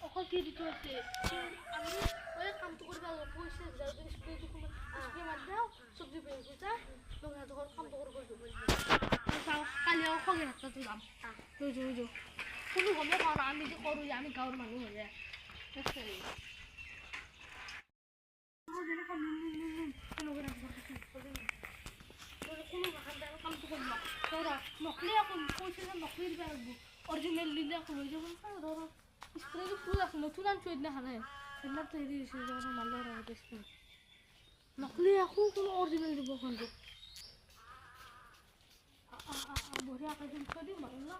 অকল কি দিটো আছে আমি ওই কামটো কৰিব পইচা যাই স্প্ৰে দিছো স্প্ৰে মাৰ দাও সবজি পেয়ে যা লগা তো কামটো কৰিব চাও কালি খগে হাতটো যাম বুঝো কোনো গমে পাও না আমি যে কৰো আমি গাঁৱৰ মানুহ হলে আছে নকলি আকৌ পইচা নকলি দিব লাগিব অৰিজিনেল দিলে আকৌ লৈ যাব ধৰ স্প্ৰেটো ফুল আছে নতুন আনছো সেইদিনাখনে সেইদিনাতো হেৰি হৈছে মালৰ স্প্ৰে নকলি আকৌ কোনো অৰিজিনেল দিব খন্দ বঢ়িয়াকৈ দিম থৈ দিম বাৰু ন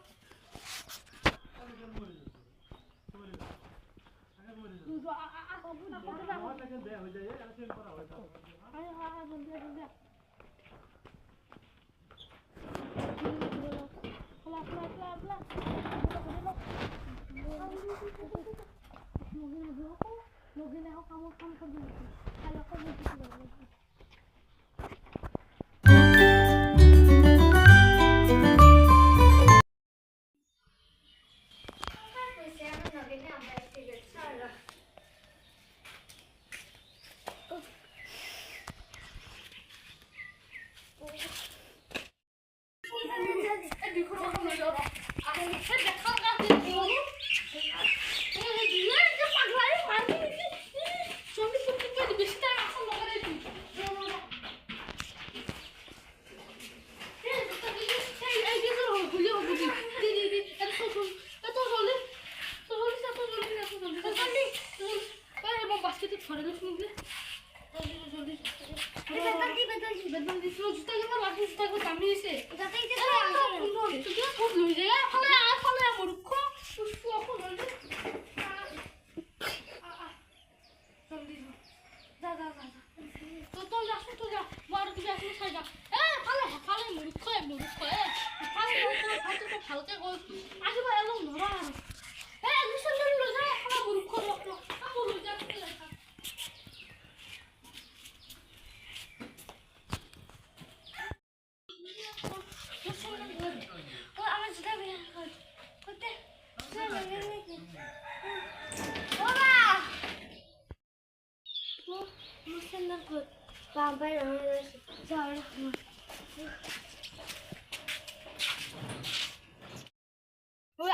Login ako kamu kan dito. Kala ko dito sila.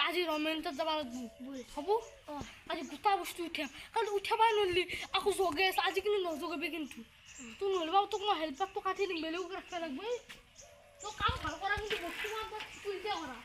আজি ৰমেন্টত যাব হ'ব আজি গোটা বস্তু উঠাম কাৰণ উঠাবাই নলি আকৌ জগে আছে আজি কিন্তু নজগাবি কিন্তু তোৰ নলবা তোক মই হেল্পাৰটো কাটি দিম বেলেগ ৰাখিব লাগিব তো কাম ভাল কৰা কিন্তু বস্তু মই তুলতে কৰা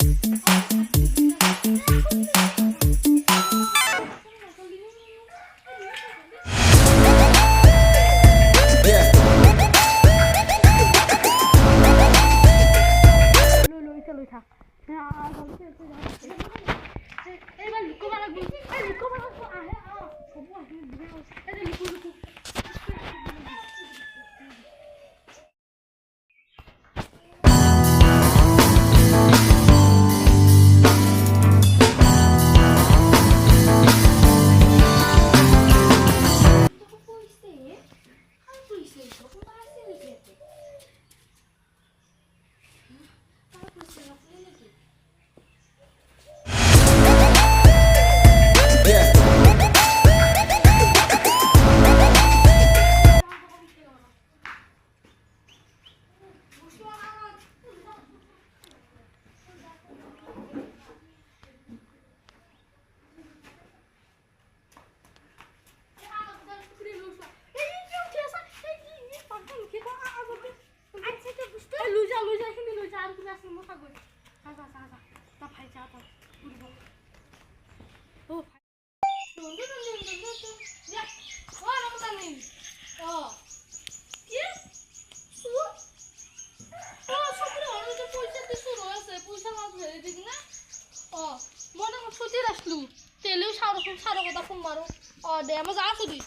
দে মই যা আছো দি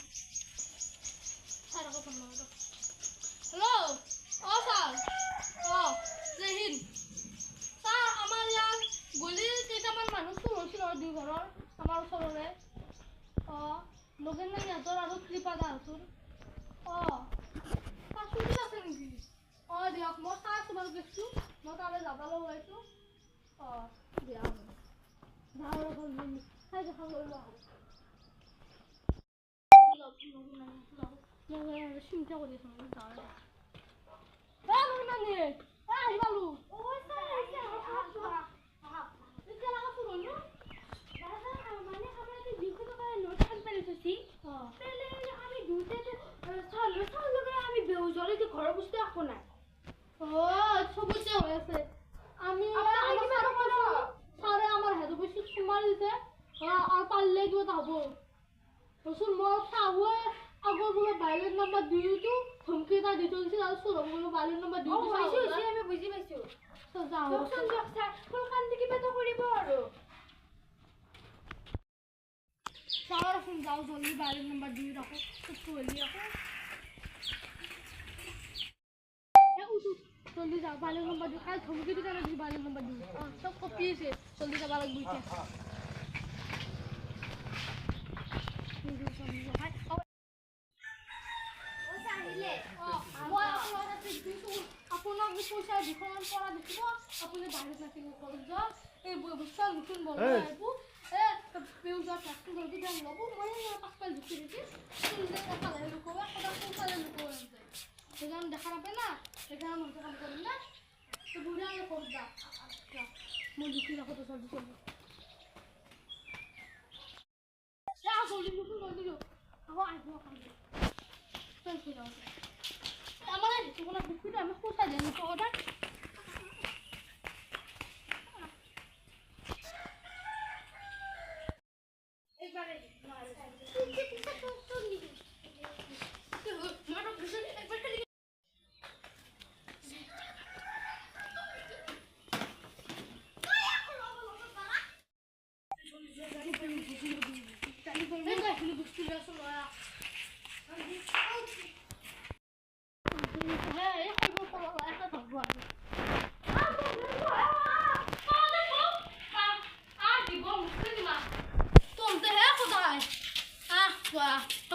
হেল্ল' ছাৰ জয়হিন্দ ছাৰ আমাৰ ইয়াৰ গলিৰ কেইটামান মানুহ চুৰ হৈছিল দুই ঘৰৰ আমাৰ ওচৰৰে লগেন নাই সিহঁতৰ আৰু কৃপা দাহঁতৰ ছাৰ চুৰি আছে নেকি দিয়ক মই চাই আছোঁ বাৰু গৈছোঁ মই তালৈ যাবলৈ ওলাইছোঁ দিয়া খাই দেখা ললো চিন্তা কৰি আছো নানি আহিবালো ঘৰৰ বস্তু একো নাই সবুজে হৈ আছে আমি ছাৰে আমাৰ হেৰি বস্তু সোমাই দিছে আৰু পাৰিলে কিবা এটা হ'ব ৰচোন মই চাহুৱে আগৰ বোলে বাইলেট নাম্বাৰ দুইটো ধমকি এটা দি থৈ দিছিল আৰু চোৰ হ'ব বোলে বাইলেট নাম্বাৰ দুইটো আমি বুজি পাইছো চাওঁচোন যাওঁ জলদি বাইলেট নাম্বাৰ দুই ৰাখো চলি আকৌ জলদি যাওঁ বাইলেট নাম্বাৰ দুই কালি ধমকি দি কাৰণে দিছোঁ বাইলেট নাম্বাৰ দুই চব কপি আছে জলদি যাব লাগিব এতিয়া আপোনাক পইচা দুখন পৰা দেখিব আপুনি বাহিৰত নাথাকিব কলেজ এই বস্তু নতুন বনাব বেউজা ফেক্টৰী জলদি দাম ল'ব মই পাঁচপাল জুখি দিছি এফালে লুকাব সদায় সোনকালে লুকাব সেইকাৰণে দেখা নাপায় না সেইকাৰণে মই কাম কৰিম না তো বুঢ়া কৰোঁ দা মই জুখি ৰাখোঁ তো জলদি জলদি জলদি লুকুন জলদি লো আকৌ আহিব আমাৰ তোমার বিস্কুট আমি কোথায় দেন তো ওটা একবারে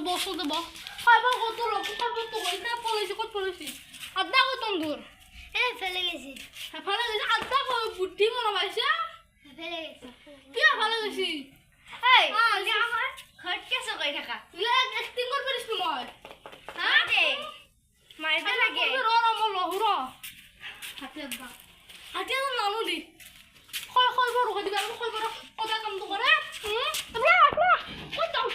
বস্তু দেব খাইবা কত লোক খাইবা তো কইতা পলিসি কত পলিসি আদা কত দূর ফেলে গেছি আদা বুদ্ধি মনে পাইছে ফেলে গেছি কি ভালো গেছি এই আমার হট কেসে কই থাকা তুই অ্যাক্টিং কর পারিস না মই হ্যাঁ দে মারবে লাগে র র মো লহুর হাতে আদা হাতে তো নানু দি কই কই বড় কই দিবা কই বড় কদা কাম তো করে তোমরা আসো কই যাও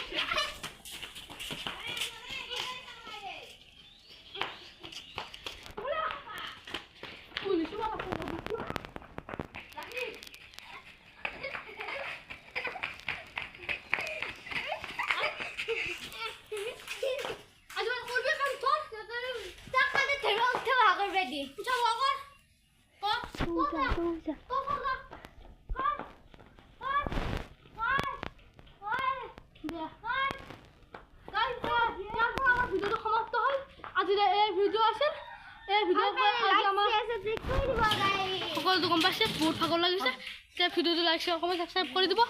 সকলো গম পাইছে বহুত ভাগৰ লাগিছে ভিডিঅ'টো লাইক শ্বেয়াৰ কমেণ্ট সাবস্ক্ৰাইব কৰি দিব।